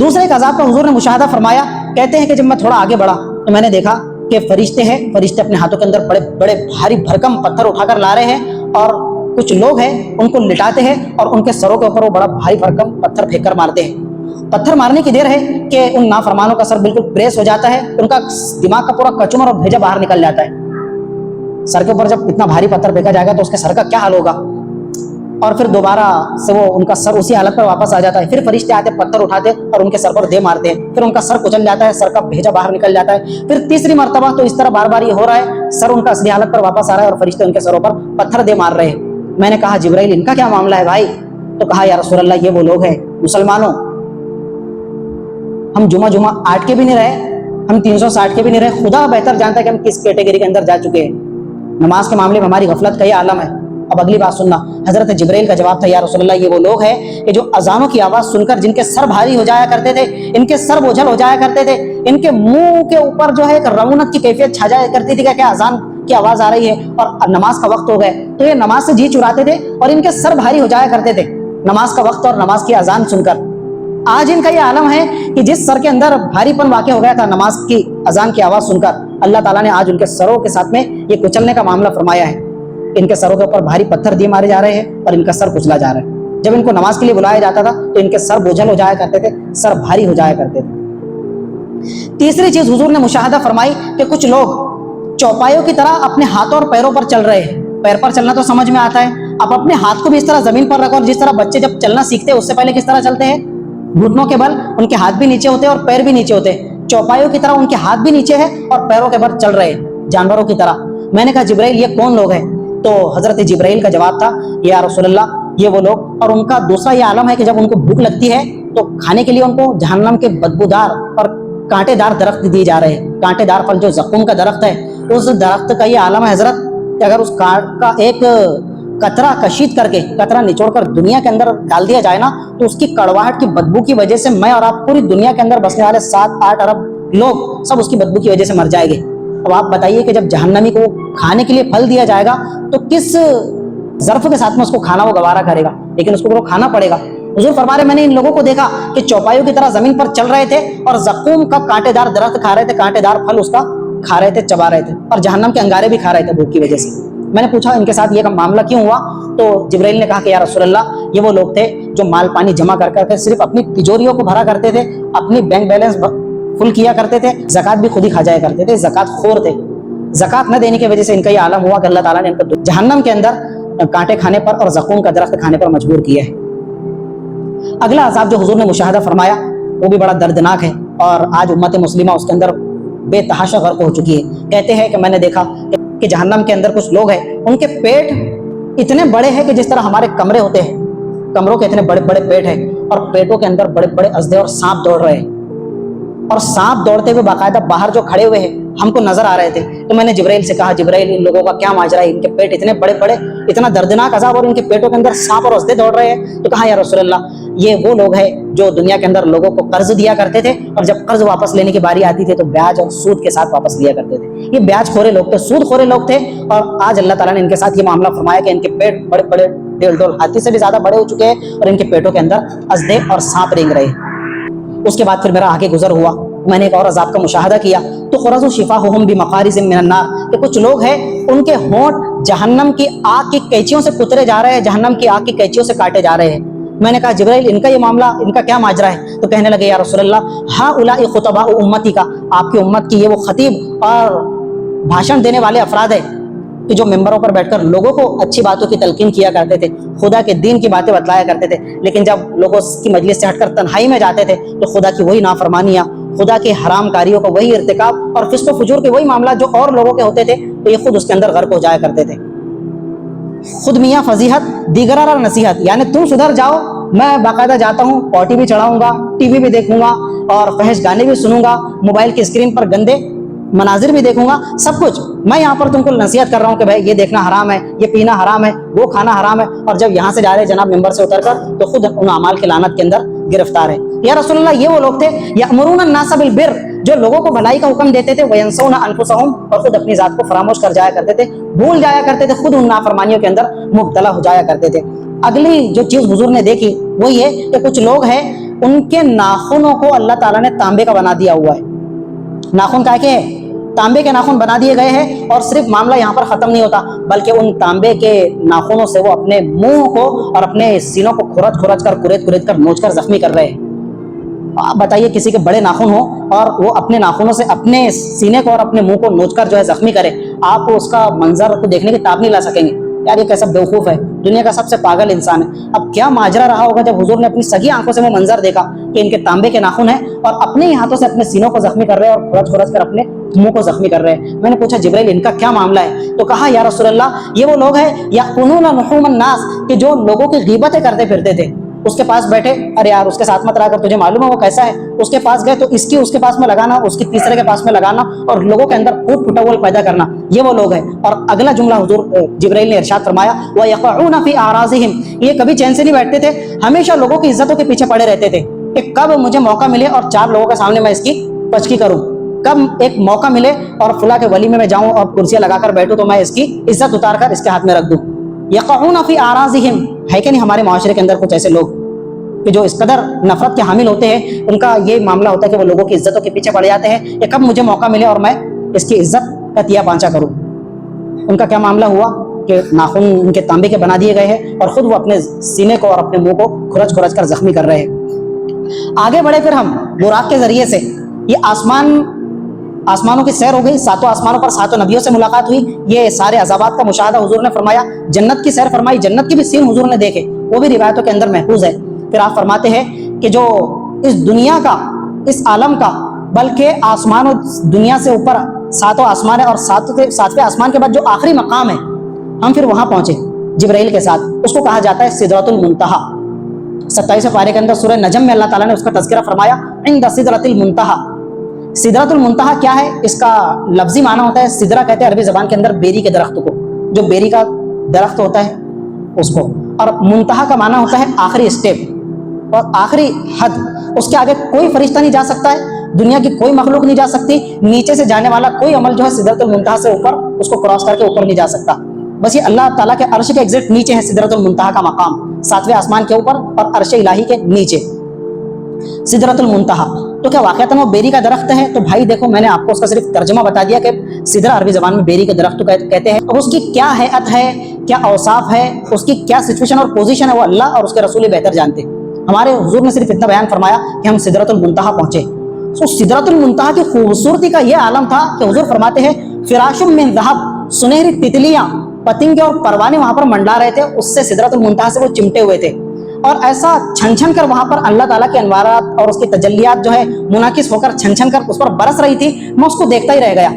دوسرے ایک عذاب کا حضور نے مشاہدہ فرمایا۔ کہتے ہیں کہ جب میں تھوڑا آگے بڑھا تو میں نے دیکھا کہ فرشتے ہیں، فرشتے اپنے ہاتھوں کے اندر بڑے بڑے بھاری بھرکم پتھر اٹھا کر لا رہے ہیں، اور کچھ لوگ ہیں ان کو لٹاتے ہیں اور ان کے سروں کے اوپر وہ بڑا بھاری بھرکم پتھر پھینک کر مارتے ہیں۔ پتھر مارنے کی دیر ہے کہ ان نافرمانوں کا سر بالکل پریس ہو جاتا ہے، ان کا دماغ کا پورا کچمر اور بھیجا باہر نکل جاتا ہے۔ سر کے اوپر جب اتنا بھاری پتھر پھینکا جائے گا تو اس کے سر کا کیا حال ہوگا، اور پھر دوبارہ سے وہ ان کا سر اسی حالت پر واپس آ جاتا ہے۔ پھر فرشتے آتے پتھر اٹھاتے اور ان کے سر پر دے مارتے ہیں، پھر ان کا سر کچل جاتا ہے، سر کا بھیجا باہر نکل جاتا ہے۔ پھر تیسری مرتبہ تو اس طرح بار بار یہ ہو رہا ہے، سر ان کا اصلی حالت پر واپس آ رہا ہے اور فرشتے ان کے سروں پر پتھر دے مار رہے ہیں۔ میں نے کہا جبرائیل ان کا کیا معاملہ ہے بھائی؟ تو کہا یا رسول اللہ یہ وہ لوگ ہیں مسلمانوں، ہم جمعہ 8 کے بھی نہیں رہے، ہم 360 کے بھی نہیں رہے، خدا بہتر جانتا ہے کہ ہم کس کیٹیگری کے اندر جا چکے ہیں۔ نماز کے معاملے میں ہماری غفلت کا یہ عالم ہے۔ اب اگلی بات سننا، حضرت جبرائیل کا جواب تھا یا رسول اللہ یہ وہ لوگ ہیں کہ جو اذانوں کی آواز سن کر جن کے سر بھاری ہو جایا کرتے تھے، ان کے سر بوجھل ہو جایا کرتے تھے، ان کے منہ کے اوپر جو ہے ایک رونق کی کیفیت چھا جایا کرتی تھی کہ کیا اذان کی آواز آ رہی ہے اور نماز کا وقت ہو گئے، تو یہ نماز سے جی چراتے تھے اور ان کے سر بھاری ہو جایا کرتے تھے نماز کا وقت اور نماز کی اذان سن کر۔ آج ان کا یہ عالم ہے کہ جس سر کے اندر بھاری پن واقع ہو گیا تھا نماز کی اذان کی آواز سن کر، اللہ تعالیٰ نے آج ان کے سروں کے ساتھ میں یہ کچلنے کا معاملہ فرمایا ہے۔ ان کے سروں کے اوپر بھاری پتھر دیے مارے جا رہے ہیں اور ان کا سر کچلا جا رہا ہے۔ جب ان کو نماز کے لیے بلایا جاتا تھا تو ان کے سر بوجھل ہو جایا کرتے تھے، سر بھاری ہو جایا کرتے تھے۔ تیسری چیز حضور نے مشاہدہ فرمائی کہ کچھ لوگ چوپایوں کی طرح اپنے ہاتھوں اور پیروں پر چل رہے ہیں۔ پیر پر چلنا تو سمجھ میں آتا ہے، اب اپنے ہاتھ کو بھی اس طرح زمین پر رکھو، اور جس طرح بچے جب چلنا سیکھتے ہیں اس سے پہلے کس طرح چلتے ہیں، گھٹنوں کے بل، ان کے ہاتھ بھی نیچے ہوتے ہیں اور پیر بھی نیچے ہوتے ہیں، چوپایوں کی طرح ان کے ہاتھ بھی نیچے ہیں اور پیروں کے بل چل رہے ہیں جانوروں کی طرح۔ میں نے کہا جبرائیل یہ کون لوگ ہیں؟ تو حضرت جبرائیل کا جواب تھا یا رسول اللہ یہ وہ لوگ، اور ان کا دوسرا یہ عالم ہے کہ جب ان کو بھوک لگتی ہے تو کھانے کے لیے ان کو جہنم کے بدبودار اور کانٹے دار درخت دیے جا رہے ہیں۔ کانٹے دار پھل جو زقوم کا درخت ہے، اس درخت کا یہ عالم ہے حضرت کہ اگر اس کا ایک قطرہ کشید کر کے، قطرہ نچوڑ کر دنیا کے اندر ڈال دیا جائے نا تو اس کی کڑواہٹ کی بدبو کی وجہ سے میں اور آپ پوری دنیا کے اندر بسنے والے 7-8 ارب لوگ سب اس کی بدبو کی وجہ سے مر جائیں گے۔ اب آپ بتائیے کہ جب جہنمی کو کھانے کے لیے پھل دیا جائے گا تو کس ظرف کے ساتھ میں اس کو کھانا وہ گوارا کرے گا، لیکن اس کو وہ کھانا پڑے گا۔ حضور فرما رہے میں نے ان لوگوں کو دیکھا کہ چوپایوں کی طرح زمین پر چل رہے تھے اور زقوم کا کانٹے دار درخت کھا رہے تھے، کانٹے دار پھل اس کا کھا رہے تھے, چبا رہے تھے, اور جہنم کے انگارے بھی کھا رہے تھے بھوک کی وجہ سے. میں نے پوچھا ان کے ساتھ یہ معاملہ کیوں ہوا, تو جبرائیل نے کہا کہ یا رسول اللہ, یہ وہ لوگ تھے جو مال پانی جمع کر کر کے صرف اپنی تجوریوں کو بھرا کرتے تھے, اپنی بینک بیلنس فل کیا کرتے تھے, زکوٰۃ بھی خود ہی کھا جایا کرتے تھے, زکوٰۃ خور تھے. زکوٰۃ نہ دینے کی وجہ سے ان کا یہ عالم ہوا کہ اللہ تعالیٰ نے ان کو جہنم کے اندر کانٹے کھانے پر اور زقوم کا درخت کھانے پر مجبور کیا ہے. اگلا عذاب جو حضور نے مشاہدہ فرمایا وہ بھی بڑا دردناک ہے, اور آج امت مسلمہ اس کے اندر بے تحاشا غرق ہو چکی ہے. کہتے ہیں کہ میں نے دیکھا کہ جہنم کے اندر کچھ لوگ ہیں, ان کے پیٹ اتنے بڑے ہیں کہ جس طرح ہمارے کمرے ہوتے ہیں, کمروں کے اتنے بڑے بڑے پیٹ ہیں, اور پیٹوں کے اندر بڑے بڑے ازدے اور سانپ دوڑ رہے ہیں, اور سانپ دوڑتے ہوئے باقاعدہ باہر جو کھڑے ہوئے ہیں ہم کو نظر آ رہے تھے. تو میں نے جبرائیل سے کہا, جبرائیل ان لوگوں کا کیا ماجرا ہے, ان کے پیٹ اتنے بڑے بڑے, اتنا دردناک عذاب, اور ان کے پیٹوں کے اندر سانپ اور ازدے دوڑ رہے ہیں. تو کہا یا رسول اللہ, یہ وہ لوگ ہیں جو دنیا کے اندر لوگوں کو قرض دیا کرتے تھے, اور جب قرض واپس لینے کی باری آتی تھی تو بیاج اور سود کے ساتھ واپس لیا کرتے تھے. یہ بیاج خورے لوگ تھے, سود خورے لوگ تھے, اور آج اللہ تعالیٰ نے ان کے ساتھ یہ معاملہ فرمایا کہ ان کے پیٹ بڑے بڑے, ڈیل ڈول ہاتھی سے بھی زیادہ بڑے ہو چکے ہیں, اور ان کے پیٹوں کے اندر ازدے اور سانپ رینگ رہے ہیں. اس کے بعد پھر میرا آگے گزر ہوا, میں نے ایک اور عذاب کا مشاہدہ کیا. تو خرز و شفاہم بمقارض من النار, کہ کچھ لوگ ہیں ان کے ہونٹ جہنم کی آگ کی قینچیوں سے کترے جا رہے ہیں, جہنم کی آگ کی قینچیوں سے کاٹے جا رہے ہیں. میں نے کہا جبرائیل ان کا یہ معاملہ, ان کا کیا ماجرا ہے؟ تو کہنے لگے یا رسول اللہ, ہاں اولائی خطباء امتی کا, آپ کی امت کی یہ وہ خطیب اور بھاشن دینے والے افراد ہیں کہ جو ممبروں پر بیٹھ کر لوگوں کو اچھی باتوں کی تلقین کیا کرتے تھے, خدا کے دین کی باتیں بتلایا کرتے تھے, لیکن جب لوگوں کی مجلس سے ہٹ کر تنہائی میں جاتے تھے تو خدا کی وہی نافرمانیاں, خدا کے حرام کاریوں کا وہی ارتکاب اور فسق و فجور کے وہی معاملات جو اور لوگوں کے ہوتے تھے, تو یہ خود اس کے اندر غرق ہو جایا کرتے تھے. خود میاں فضیحت دیگرارا نصیحت, یعنی تم سدھر جاؤ, میں باقاعدہ جاتا ہوں, پوٹی بھی چڑھاؤں گا, ٹی وی بھی دیکھوں گا, اور فحش گانے بھی سنوں گا, موبائل کی اسکرین پر گندے مناظر بھی دیکھوں گا, سب کچھ میں یہاں پر تم کو نصیحت کر رہا ہوں کہ بھائی یہ دیکھنا حرام ہے, یہ پینا حرام ہے, وہ کھانا حرام ہے, اور جب یہاں سے جا رہے جناب ممبر سے اتر کر تو خود ان اعمال کی لعنت کے اندر گرفتار ہے. یا رسول اللہ, یہ وہ لوگ تھے یأمرون الناس بالبر, جو لوگوں کو بھلائی کا حکم دیتے تھے, وینسون انفسہم, اور خود اپنی ذات کو فراموش کر جایا کرتے تھے, بھول جایا کرتے تھے, خود ان نافرمانیوں کے اندر مبتلا ہو جایا کرتے تھے. اگلی جو چیز حضور نے دیکھی وہ یہ کہ کچھ لوگ ہیں ان کے ناخنوں کو اللہ تعالیٰ نے تانبے کا بنا دیا ہوا ہے. ناخن کا کہ تانبے کے ناخن بنا دیے گئے ہیں, اور صرف معاملہ یہاں پر ختم نہیں ہوتا, بلکہ ان تانبے کے ناخنوں سے وہ اپنے منہ کو اور اپنے سینوں کو کھرچ کھرچ کر, کریت کر, نوچ کر زخمی کر رہے ہیں. آپ بتائیے کسی کے بڑے ناخن ہو اور وہ اپنے ناخنوں سے اپنے سینے کو اور اپنے منہ کو نوچ کر جو ہے زخمی کرے, آپ اس کا منظر کو دیکھنے کی تاب نہیں لا سکیں گے. یار یہ کیسا بیوقوف ہے, دنیا کا سب سے پاگل انسان ہے. اب کیا ماجرا رہا ہوگا جب حضور نے اپنی سگی آنکھوں سے وہ منظر دیکھا کہ ان کے تانبے کے ناخن ہیں اور اپنے ہی ہاتھوں سے اپنے سینوں کو زخمی کر رہے ہیں اور کھرچ کھرچ کر اپنے منہ کو زخمی کر رہے ہیں. میں نے پوچھا جبرائیل ان کا کیا معاملہ ہے؟ تو کہا یا رسول اللہ, یہ وہ لوگ ہیں یأکلون لحوم الناس, کہ جو لوگوں کی غیبتیں کرتے پھرتے تھے. اس کے پاس بیٹھے, ارے یار اس کے ساتھ مت رہا کر, تجھے معلوم ہے وہ کیسا ہے. اس کے پاس گئے تو اس کی اس کے پاس میں لگانا, اس کی تیسرے کے پاس میں لگانا, اور لوگوں کے اندر پھوٹ پھٹاول پیدا کرنا, یہ وہ لوگ ہیں. اور اگلا جملہ حضور جبرائیل نے ارشاد فرمایا وَيَقَعُونَ فِي أَعْرَاضِهِمْ, یہ کبھی چین سے نہیں بیٹھتے تھے, ہمیشہ لوگوں کی عزتوں کے پیچھے پڑے رہتے تھے کہ کب مجھے موقع ملے اور چار لوگوں کے سامنے میں اس کی پچکی کروں, کب ایک موقع ملے اور فلاں کے ولی میں جاؤں اور کرسیاں لگا کر بیٹھوں تو میں اس کی عزت اتار کر اس کے ہاتھ میں رکھ دوں. یقعون فی اعراضہم, ہے کہ نہیں ہمارے معاشرے کے اندر کچھ ایسے لوگ کہ جو اس قدر نفرت کے حامل ہوتے ہیں, ان کا یہ معاملہ ہوتا ہے کہ وہ لوگوں کی عزتوں کے پیچھے پڑ جاتے ہیں کہ کب مجھے موقع ملے اور میں اس کی عزت کا تیا پانچا کروں. ان کا کیا معاملہ ہوا کہ ناخن ان کے تانبے کے بنا دیے گئے ہیں اور خود وہ اپنے سینے کو اور اپنے منہ کو کھرچ کھرچ کر زخمی کر رہے ہیں. آگے بڑھے پھر ہم براق کے ذریعے سے, یہ آسمانوں کی سیر ہو گئی, ساتوں آسمانوں پر ساتوں نبیوں سے ملاقات ہوئی, یہ سارے عذابات کا مشاہدہ حضور نے فرمایا, جنت کی سیر فرمائی, جنت کی بھی سین حضور نے دیکھے, وہ بھی روایتوں کے اندر محفوظ ہے. پھر آپ فرماتے ہیں کہ جو اس دنیا کا, اس عالم کا, بلکہ آسمان و دنیا سے اوپر ساتوں آسمان ہے, اور ساتویں آسمان کے بعد جو آخری مقام ہے, ہم پھر وہاں پہنچے جبرائیل کے ساتھ. اس کو کہا جاتا ہے سدرۃ المنتہا. 27 پارے کے اندر سورہ نجم میں اللہ تعالیٰ نے اس کا تذکرہ فرمایا عند سدرۃ المنتہا. سدرۃ المنتہا کیا ہے؟ اس کا لفظی معنی ہوتا ہے, سدرہ کہتے ہیں عربی زبان کے اندر بیری کے درخت کو, جو بیری کا درخت ہوتا ہے اس کو, اور منتہا کا معنی ہوتا ہے آخری اسٹیپ اور آخری حد. اس کے آگے کوئی فرشتہ نہیں جا سکتا ہے, دنیا کی کوئی مخلوق نہیں جا سکتی, نیچے سے جانے والا کوئی عمل جو ہے سدرۃ المنتہا سے اوپر اس کو کراس کر کے اوپر نہیں جا سکتا. بس یہ اللہ تعالیٰ کے عرش کے ایگزیکٹ نیچے ہے سدرۃ المنتہا کا مقام, 7ویں آسمان کے اوپر اور عرش الہی کے نیچے سدرۃ المنتہا. تو کیا واقعتاً وہ بیری کا درخت ہے؟ تو بھائی دیکھو میں نے آپ کو اس کا صرف ترجمہ بتا دیا کہ سدرا عربی زبان میں بیری کا درخت کہتے ہیں. اب اس کی کیا حیت ہے، کیا اوصاف ہے، اس کی کیا سچویشن اور پوزیشن ہے، وہ اللہ اور اس کے رسول بہتر جانتے ہیں. ہمارے حضور نے صرف اتنا بیان فرمایا کہ ہم سدرۃ المنتہا پہنچے. تو سدرۃ المنتہا کی خوبصورتی کا یہ عالم تھا کہ حضور فرماتے ہیں فراش من ذہب، سنہری تتلیاں، پتنگے اور پروانے وہاں پر منڈلا رہے تھے، اس سے سدرۃ المنتہا سے وہ چمٹے ہوئے تھے، اور ایسا چھن چھن کر وہاں پر اللہ تعالیٰ کے انوارات اور اس کی تجلیات جو ہے منعکس ہو کر چھن چھن کر اس پر برس رہی تھی. میں اس کو دیکھتا ہی رہ گیا.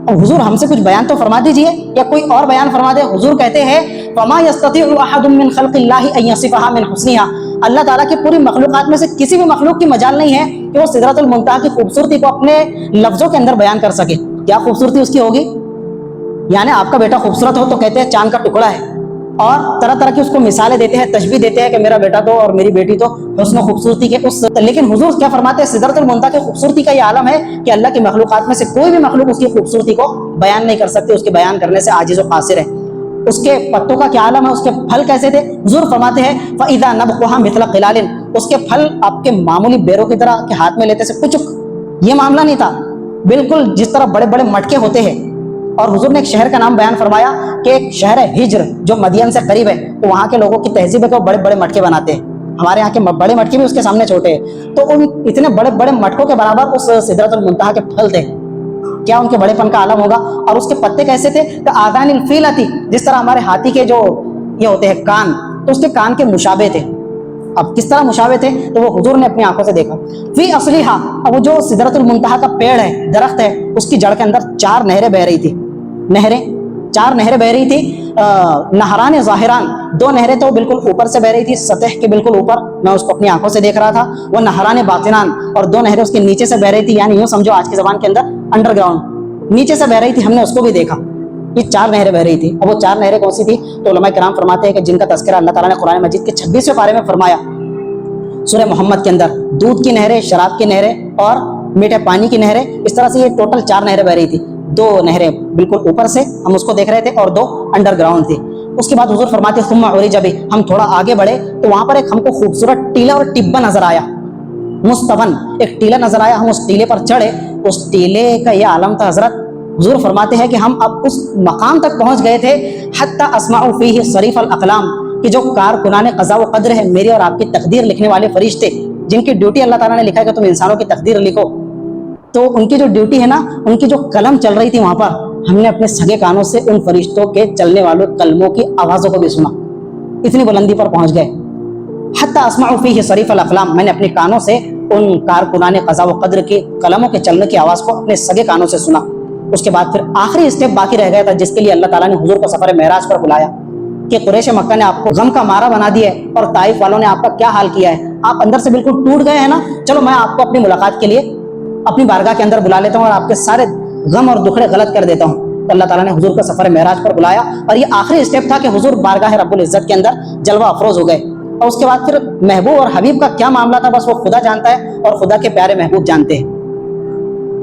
اور حضور ہم سے کچھ بیان تو فرما دیجئے، یا کوئی اور بیان فرما دے. حضور کہتے ہیں فما یستطیع احد من خلق اللہ ان یصفها من حسنها، اللہ تعالیٰ کی پوری مخلوقات میں سے کسی بھی مخلوق کی مجال نہیں ہے کہ وہ سدرۃ المنتہا کی خوبصورتی کو اپنے لفظوں کے اندر بیان کر سکے. کیا خوبصورتی اس کی ہوگی؟ یعنی آپ کا بیٹا خوبصورت ہو تو کہتے ہیں چاند کا ٹکڑا ہے، اور طرح طرح کی اس کو مثالیں دیتے ہیں، تشبیہ دیتے ہیں کہ میرا بیٹا تو اور میری بیٹی تو حسن و خوبصورتی کے اس. لیکن حضور کیا فرماتے ہیں؟ سدرۃ المنتہا کی خوبصورتی کا یہ عالم ہے کہ اللہ کی مخلوقات میں سے کوئی بھی مخلوق اس کی خوبصورتی کو بیان نہیں کر سکتے، اس کے بیان کرنے سے عاجز و قاصر ہے. اس کے پتوں کا کیا عالم ہے، اس کے پھل کیسے تھے؟ حضور فرماتے ہیں فَإِذَا نَبْقُهَا مِثْلَ قِلَالٍ، اس کے پھل آپ کے معمولی بیروں کی طرح کے ہاتھ میں لیتے سے کچک، یہ معاملہ نہیں تھا، بالکل جس طرح بڑے بڑے مٹکے ہوتے ہیں. اور حضور نے ایک شہر کا نام بیان فرمایا کہ ایک شہر ہے ہجر جو مدین سے قریب ہے، تو وہاں کے لوگوں کی تہذیب ہے کہ وہ بڑے بڑے مٹکے بناتے ہیں. ہمارے یہاں کے بڑے مٹکے بھی اس کے سامنے چھوٹے ہیں، تو ان اتنے بڑے بڑے مٹکوں کے برابر اس سدرۃ المنتہا کے پھل تھے. کیا ان کے بڑے پن کا عالم ہوگا؟ اور اس کے پتے کیسے تھے؟ کہ آذان الفیلۃ، جس طرح ہمارے ہاتھی کے جو یہ ہوتے ہیں کان، تو اس کے کان کے مشابہ تھے. اب کس طرح مشابہ تھے؟ تو وہ حضور نے اپنی آنکھوں سے دیکھا. فی اصلھا، اب وہ جو سدرۃ المنتہا کا پیڑ ہے، درخت ہے، اس کی جڑ کے اندر 4 نہریں بہ رہی تھی. نہریں 4 نہریں بہ رہی تھی. نہران ظاہران، 2 نہریں تو بالکل اوپر سے بہ رہی تھی، سطح کے بالکل اوپر، میں اس کو اپنی آنکھوں سے دیکھ رہا تھا. وہ نہران باطنان، اور 2 نہریں اس کے نیچے سے بہ رہی تھی، یعنی یوں سمجھو آج کی زبان کے اندر انڈر گراؤنڈ نیچے سے بہ رہی تھی. ہم نے اس کو بھی دیکھا. یہ 4 نہریں بہ رہی تھی. اب وہ 4 نہریں کون سی تھی؟ تو علماء کرام فرماتے ہیں کہ جن کا تذکرہ اللہ تعالیٰ نے قرآن مجید کے 26ویں پارے میں فرمایا سورہ محمد کے اندر، دودھ کی نہریں، شراب کی نہریں اور میٹھے پانی کی نہریں، اس طرح سے یہ ٹوٹل 4 نہریں بہ رہی تھی. 2 نہریں بالکل اوپر سے ہم اس کو دیکھ رہے تھے اور 2 انڈر گراؤنڈ تھی. اس کے بعد حضور فرماتے ثم عرج بہ، ہم تھوڑا آگے بڑھے تو وہاں پر ایک ہم کو خوبصورت ٹیلا اور ٹبا نظر آیا. مستون، ایک ٹیلا نظر آیا. ہم اس ٹیلے پر چڑھے. اس ٹیلے کا یہ عالم تھا حضرت. حضور فرماتے ہیں کہ ہم اب اس مقام تک پہنچ گئے تھے حتی اسمع فیہ صریف الاقلام، کہ جو کارکنان قضا و قدر ہے، میری اور آپ کی تقدیر لکھنے والے فرشتے، جن کی ڈیوٹی اللہ تعالیٰ نے لکھا ہے کہ تم انسانوں کی تقدیر لکھو، تو ان کی جو ڈیوٹی ہے نا، ان کی جو قلم چل رہی تھی وہاں پر، ہم نے اپنے سگے کانوں سے ان فرشتوں کے چلنے والوں قلموں کی آوازوں کو بھی سنا. اتنی بلندی پر پہنچ گئے. حتی اسمع فیہ صریف الاقلام، میں نے اپنے کانوں سے ان کارکنان قضا و قدر کی قلموں کے چلنے کی آواز کو اپنے سگے کانوں سے سنا. اس کے بعد پھر آخری اسٹیپ باقی رہ گیا تھا، جس کے لیے اللہ تعالیٰ نے حضور کو سفر معراج پر بلایا کہ قریش مکہ نے آپ کو غم کا مارا بنا دیا ہے اور طائف والوں نے آپ کا کیا حال کیا ہے، آپ اندر سے بالکل ٹوٹ گئے ہیں نا، چلو میں آپ کو اپنی ملاقات کے لیے اپنی بارگاہ کے اندر بلا لیتا ہوں اور آپ کے سارے غم اور دکھڑے غلط کر دیتا ہوں. تو اللہ تعالیٰ نے حضور کو سفر معراج پر بلایا اور یہ آخری اسٹیپ تھا کہ حضور بارگاہ رب العزت کے اندر جلوہ افروز ہو گئے. اور اس کے بعد پھر محبوب اور حبیب کا کیا معاملہ تھا، بس وہ خدا جانتا ہے اور خدا کے پیارے محبوب جانتے ہیں.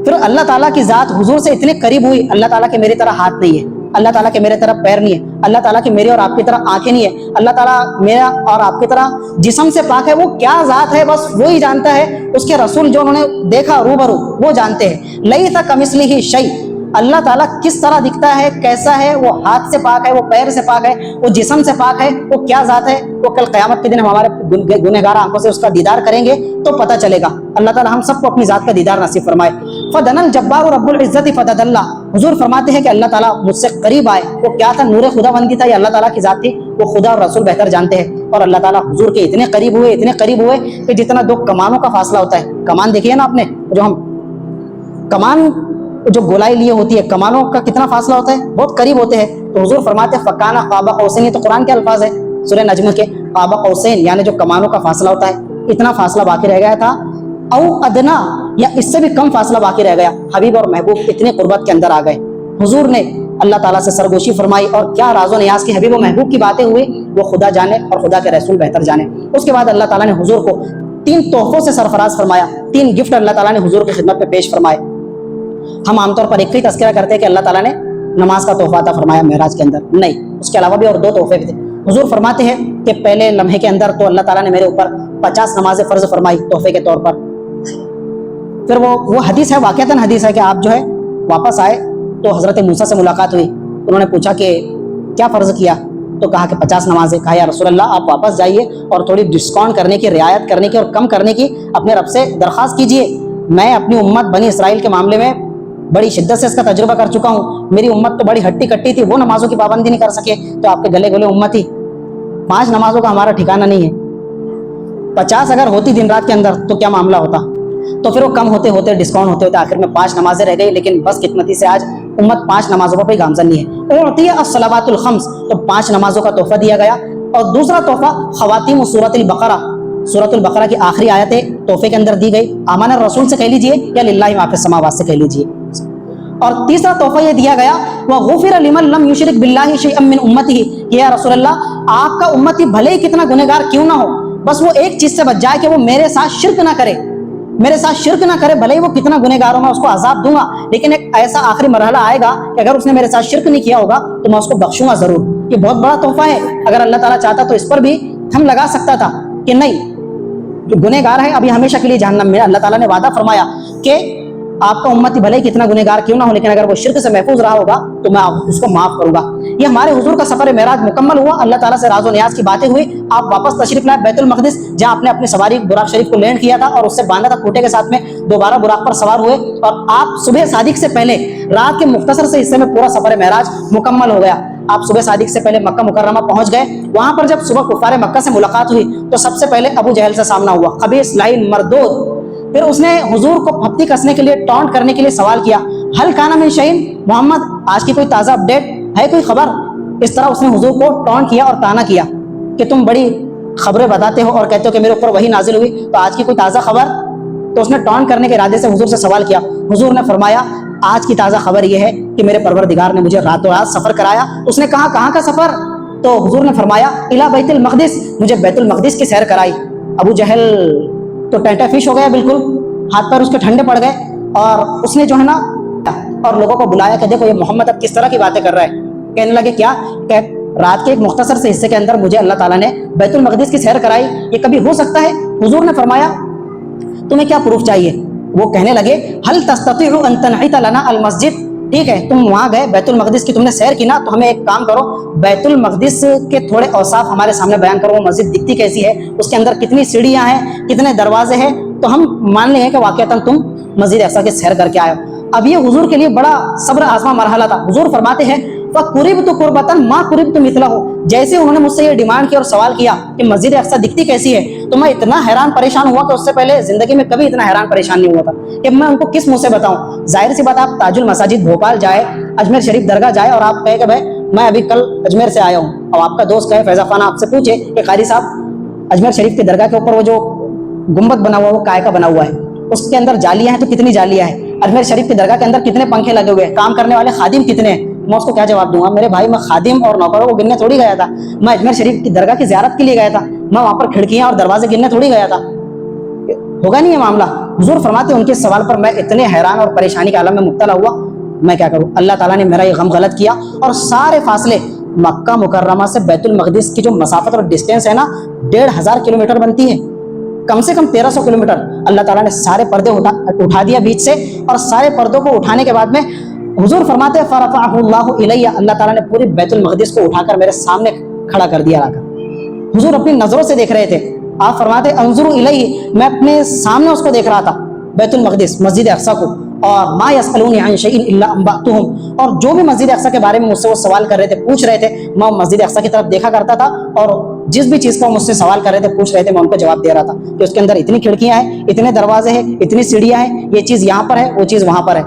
پھر اللہ تعالیٰ کی ذات حضور سے اتنے قریب ہوئی. اللہ تعالیٰ کے میری طرح ہاتھ نہیں ہے، اللہ تعالیٰ کے میرے طرح پیر نہیں ہے، اللہ تعالیٰ کی میری اور آپ کی طرح آنکھیں نہیں ہے، اللہ تعالیٰ میرا اور آپ کی طرح جسم سے پاک ہے. وہ کیا ذات ہے بس وہی جانتا ہے، اس کے رسول جو انہوں نے دیکھا روبرو وہ جانتے ہیں. لیس کمثلہ شیء، اللہ تعالیٰ کس طرح دکھتا ہے، کیسا ہے، وہ ہاتھ سے پاک ہے، وہ پیر سے پاک ہے، وہ جسم سے پاک ہے، وہ کیا ذات ہے، وہ کل قیامت کے دن ہم ہمارے گنہگار آنکھوں سے اس کا دیدار کریں گے تو پتہ چلے گا. اللہ تعالیٰ ہم سب کو اپنی ذات کا دیدار نصیب فرمائے. فدنا الجبار رب العزت فدد اللہ، حضور فرماتے ہیں کہ اللہ تعالیٰ مجھ سے قریب آئے. وہ کیا تھا؟ نور خدا بندی تھا، یہ اللہ تعالیٰ کی ذات تھی، وہ خدا اور رسول بہتر جانتے ہیں. اور اللہ تعالیٰ حضور کے اتنے قریب ہوئے، اتنے قریب ہوئے کہ جتنا 2 کمانوں کا فاصلہ ہوتا ہے. کمان دیکھیے نا آپ نے، جو ہم کمان جو گولائی لیے ہوتی ہے، کمانوں کا کتنا فاصلہ ہوتا ہے، بہت قریب ہوتے ہیں. تو حضور فرماتے ہیں فکانہ قاب قوسین، یہ تو قرآن کے الفاظ ہے سورہ نجم کے، قاب قوسین یعنی جو کمانوں کا فاصلہ ہوتا ہے، اتنا فاصلہ باقی رہ گیا تھا. او ادنا، یا اس سے بھی کم فاصلہ باقی رہ گیا. حبیب اور محبوب اتنے قربت کے اندر آ گئے. حضور نے اللہ تعالیٰ سے سرگوشی فرمائی اور کیا راز و نیاز کی حبیب و محبوب کی باتیں ہوئی، وہ خدا جانے اور خدا کے رسول بہتر جانے. اس کے بعد اللہ تعالیٰ نے حضور کو 3 تحفوں سے سرفراز فرمایا. 3 گفٹ اللہ تعالیٰ نے حضور کی خدمت پہ پیش فرمائے. ہم عام طور پر ایک ہی تذکرہ کرتے ہیں کہ اللہ تعالیٰ نے نماز کا تحفہ عطا فرمایا معراج کے اندر، نہیں، اس کے علاوہ بھی اور 2 تحفے بھی تھے. حضور فرماتے ہیں کہ پہلے لمحے کے اندر تو اللہ تعالیٰ نے میرے اوپر 50 نمازیں فرض فرمائی تحفے کے طور پر. پھر وہ حدیث ہے، واقعتاً حدیث ہے کہ آپ جو ہے واپس آئے تو حضرت موسیٰ سے ملاقات ہوئی. انہوں نے پوچھا کہ کیا فرض کیا؟ تو کہا کہ 50 نمازیں. کہا یا رسول اللہ آپ واپس جائیے اور تھوڑی ڈسکاؤنٹ کرنے کی، رعایت کرنے کی اور کم کرنے کی اپنے رب سے درخواست کیجئے. میں اپنی امت بنی اسرائیل کے معاملے میں بڑی شدت سے اس کا تجربہ کر چکا ہوں. میری امت تو بڑی ہٹی کٹی تھی، وہ نمازوں کی پابندی نہیں کر سکے، تو آپ کے گلے گلے امت ہی. 5 نمازوں کا ہمارا ٹھکانہ نہیں ہے. 50 اگر ہوتی دن رات کے اندر تو کیا معاملہ ہوتا. تو پھر وہ کم ہوتے ہوتے ڈسکاؤنٹ ہوتے ہوتے آخر میں 5 نمازیں رہ گئی. لیکن بس قسمتی سے آج امت 5 نمازوں پر کوئی گامزن نہیں ہے. اعطی الصلوات الخمس، تو 5 نمازوں کا تحفہ دیا گیا. اور دوسرا تحفہ خواتیم سورۃ البقرہ، سورۃ البقرہ کی آخری آیتیں تحفے کے اندر دی گئی. آمن الرسول سے کہہ لیجئے یا للہ ما فی السماوات سے کہہ لیجئے. اور تیسرا تحفہ یہ دیا گیا وغفر لمن لم یشرک باللہ شیئا من امتہ، کہ یا رسول اللہ آپ کا امتی بھلے ہی کتنا گنہگار کیوں نہ ہو، بس وہ ایک چیز سے بچ جائے کہ وہ میرے ساتھ شرک نہ کرے، میرے ساتھ شرک نہ کرے. بھلے ہی وہ کتنا گنہگار ہو، میں اس کو عذاب دوں گا، لیکن ایک ایسا آخری مرحلہ آئے گا کہ اگر اس نے میرے ساتھ شرک نہیں کیا ہوگا تو میں اس کو بخشوں گا ضرور. یہ بہت بڑا تحفہ ہے. اگر اللہ تعالیٰ چاہتا تو اس پر بھی ہم لگا سکتا تھا کہ نہیں، جو گنہگار ہے ابھی ہمیشہ کے لیے جہنم میں. اللہ تعالیٰ نے وعدہ فرمایا کہ آپ کا امتی بھلے کتنا گنہگار کیوں نہ ہو، لیکن اگر وہ شرک سے محفوظ رہا ہوگا تو میں اس کو معاف کروں گا. یہ ہمارے حضور کا سفر معراج مکمل ہوا. اللہ تعالیٰ سے راز و نیاز کی باتیں ہوئی. آپ واپس تشریف لائے بیت المقدس، جہاں آپ نے اپنی سواری براق شریف کو لینڈ کیا تھا اور اس سے باندھا تھا کھوٹے کے ساتھ میں. دوبارہ براق پر سوار ہوئے اور آپ صبح صادق سے پہلے رات کے مختصر سے حصے میں پورا سفر معراج مکمل ہو گیا. آپ صبح صادق سے پہلے مکہ مکرمہ پہنچ گئے. وہاں پر جب صبح کفار مکہ سے ملاقات ہوئی تو سب سے پہلے ابو جہل سے سامنا ہوا، خبیث لعین مردود. پھر اس نے حضور کو پھپتی کسنے کے لیے، ٹونٹ کرنے کے لیے سوال کیا، ہل کان من شیء، محمد آج کی کوئی تازہ اپڈیٹ ہے، کوئی خبر؟ اس طرح اس نے حضور کو ٹونٹ کیا اور طعنہ کیا کہ تم بڑی خبریں بتاتے ہو اور کہتے ہو کہ میرے اوپر وحی نازل ہوئی، تو آج کی کوئی تازہ خبر؟ تو اس نے ٹونٹ کرنے کے ارادے سے حضور سے سوال کیا. حضور نے فرمایا آج کی تازہ خبر یہ ہے کہ میرے پروردگار نے مجھے راتوں رات سفر کرایا. اس نے کہا کہاں کا سفر؟ تو حضور نے فرمایا الی بیت المقدس، مجھے بیت المقدس کی سیر کرائی. ابو جہل تو ٹینٹا فش ہو گیا، بالکل ہاتھ پر اس کے ٹھنڈے پڑ گئے. اور اس نے جو ہے نا اور لوگوں کو بلایا کہ دیکھو یہ محمد اب کس طرح کی باتیں کر رہا ہے. کہنے لگے کیا کہ رات کے ایک مختصر سے حصے کے اندر مجھے اللہ تعالیٰ نے بیت المقدس کی سیر کرائی، یہ کبھی ہو سکتا ہے؟ حضور نے فرمایا تمہیں کیا پروف چاہیے؟ وہ کہنے لگے هل تستطيع ان تنحت لنا المسجد، ٹھیک ہے تم وہاں گئے بیت المقدس کی تم نے سیر کی نا، تو ہمیں ایک کام کرو، بیت المقدس کے تھوڑے اوصاف ہمارے سامنے بیان کرو. وہ مسجد دکھتی کیسی ہے، اس کے اندر کتنی سیڑھیاں ہیں، کتنے دروازے ہیں، تو ہم مان لیں گے کہ واقعتاً تم مسجد اقصیٰ کی سیر کر کے آئے ہو. اب یہ حضور کے لیے بڑا صبر آزما مرحلہ تھا. حضور فرماتے ہیں فَقُرِبْتُ قُرْبَةً مَا قُرِبْتُ مِثْلَهُ، جیسے انہوں نے مجھ سے یہ ڈیمانڈ کی اور سوال کیا کہ مسجد اقصیٰ دکھتی کیسی ہے، تو میں اتنا حیران پریشان ہوا کہ اس سے پہلے زندگی میں کبھی اتنا حیران پریشان نہیں ہوا تھا کہ میں ان کو کس منہ سے بتاؤں. ظاہر سی بات، آپ تاج المساجد بھوپال جائے، اجمیر شریف درگاہ جائے اور آپ کہے کہ بھائی میں ابھی کل اجمیر سے آیا ہوں، اور آپ کا دوست کہے فیضا خان آپ سے پوچھے کہ قاری صاحب اجمیر شریف کی درگاہ کے اوپر وہ جو گنبد بنا ہوا ہے وہ کائے کا بنا ہوا ہے، اس کے اندر جالیاں ہیں تو کتنی جالیاں ہیں، اجمیر شریف کی درگاہ کے اندر کتنے پنکھے لگے ہوئے ہیں، کام کرنے والے خادم کتنے ہیں؟ میں اس کو کیا جواب دوں گا؟ میرے بھائی میں خادم اور نوکروں کو گننے تھوڑی گیا تھا، میں اجمیر شریف کی درگاہ کی زیارت کے لیے گیا تھا، میں وہاں پر کھڑکیاں اور دروازے گننے تھوڑی گیا تھا. ہوگا نہیں یہ معاملہ. حضور فرماتے ہیں ان کے سوال پر میں اتنے حیران اور پریشانی کے عالم میں مبتلا ہوا، میں کیا کروں؟ اللہ تعالیٰ نے میرا یہ غم غلط کیا اور سارے فاصلے مکہ مکرمہ سے بیت المقدس کی جو مسافت اور ڈسٹینس ہے نا 1500 کلومیٹر بنتی ہے، کم سے کم 1300 کلومیٹر. اللہ تعالیٰ نے سارے پردے اٹھا دیا بیچ سے، اور سارے پردوں کو اٹھانے کے بعد میں حضور فرماتے ہیں فرفعہ اللہ الیہ، اللہ تعالیٰ نے پوری بیت المقدس کو اٹھا کر میرے سامنے کھڑا کر دیا. حضور اپنی نظروں سے دیکھ رہے تھے. آپ فرماتے انظروا الیہ، میں اپنے سامنے اس کو دیکھ رہا تھا بیت المقدس مسجد اقصیٰ کو. اور ما یسألونی عن شیء الا انبأتهم، اور جو بھی مسجد اقصیٰ کے بارے میں مجھ سے وہ سوال کر رہے تھے، پوچھ رہے تھے، میں مسجد اقصیٰ کی طرف دیکھا کرتا تھا اور جس بھی چیز کا مجھ سے سوال کر رہے تھے، پوچھ رہے تھے، میں ان کو جواب دے رہا تھا کہ اس کے اندر اتنی کھڑکیاں ہیں، اتنے دروازے ہیں، اتنی سیڑھیاں ہیں، یہ چیز یہاں پر ہے، وہ چیز وہاں پر ہے.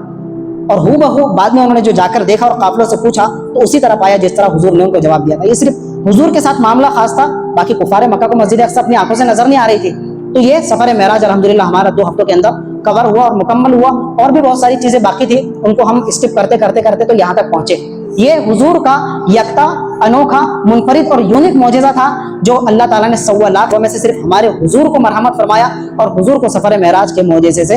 اور ہو بہو بعد میں انہوں نے جو جا کر دیکھا اور قافلوں سے پوچھا تو اسی طرح پایا جس طرح حضور نے ان کو جواب دیا تھا. یہ صرف حضور کے ساتھ معاملہ خاص تھا، باقی کفار مکہ کو مسجد اقصیٰ اپنی آنکھوں سے نظر نہیں آ رہی تھی. تو یہ سفر معراج الحمدللہ ہمارا 2 ہفتوں کے اندر کور ہوا اور مکمل ہوا. اور بھی بہت ساری چیزیں باقی تھی، ان کو ہم اسکپ کرتے کرتے تو یہاں تک پہنچے. یہ حضور کا یکتا، انوکھا، منفرد اور یونیک معجزہ تھا جو اللہ تعالیٰ نے 1.25 لاکھ میں سے صرف ہمارے حضور کو مرحمت فرمایا اور حضور کو سفر معراج کے معجزے سے